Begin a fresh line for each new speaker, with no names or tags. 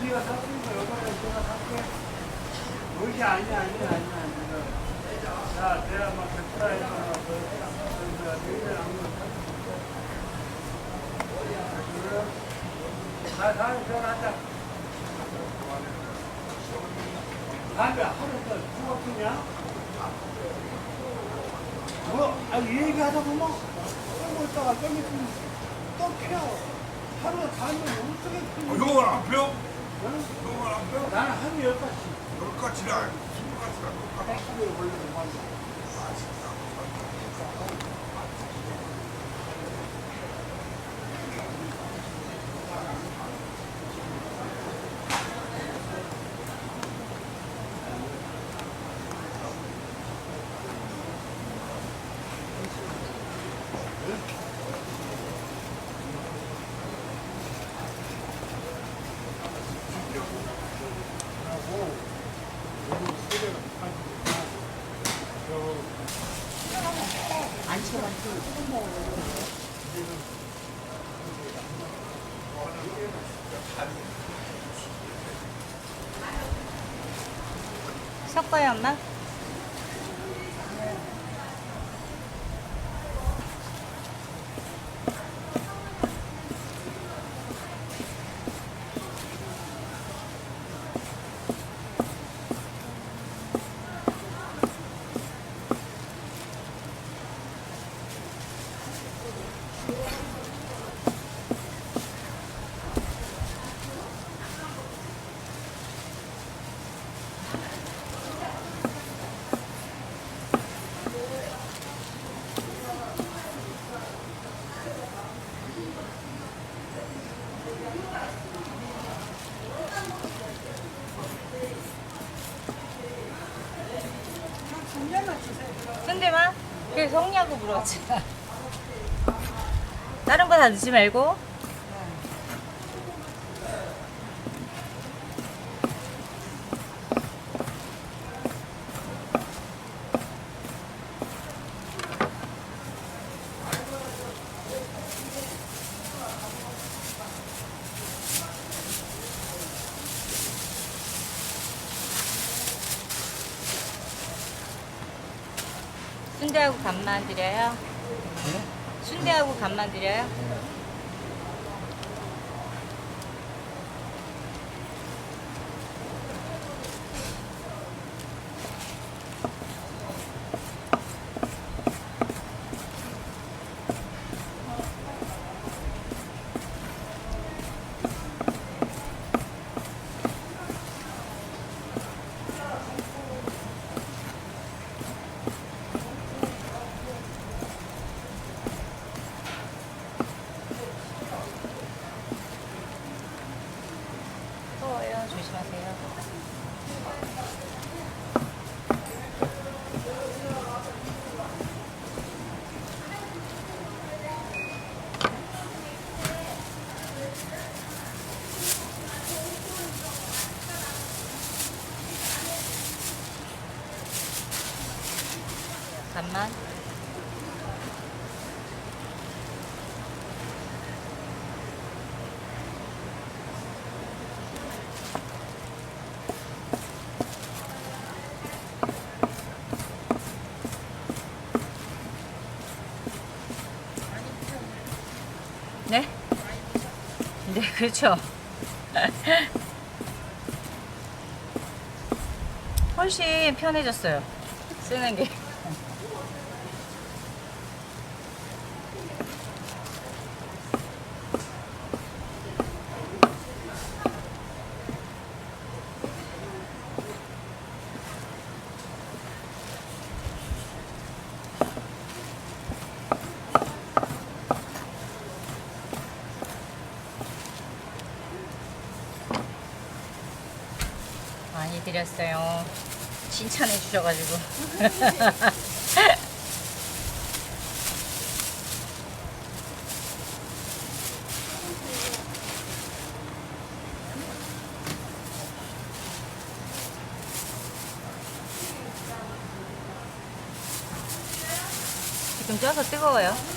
네가 샀으니까 이번에 내가 살게. 그것이 아니야. 야, 내가 막 백프라이즈나 너희들 안 다음에 전화하자. 다음에 하루 더 누가 피냐? 뭐, 얘기하다 보면, 좀 있다가 좀 있으면 또 펴. 하루에 다음에 어떻게 피냐?
형은 안 펴?
응?
형은 안 펴?
나는 하루에 10가지.
10가지라 20가지라 똑같아.
100kg 올리고 말이야.
아 진짜.
섞어요, 엄마? 순대만? 그게 성냐고 물어봤지. 다른 거 다 넣지 말고. 순대하고 간만 드려요? 순대하고 간만 드려요? 더워요. 조심하세요. 간만. 네? 네, 그렇죠. 훨씬 편해졌어요. 쓰는 게. 많이 드렸어요. 칭찬해 주셔가지고. 지금 쪄서 뜨거워요.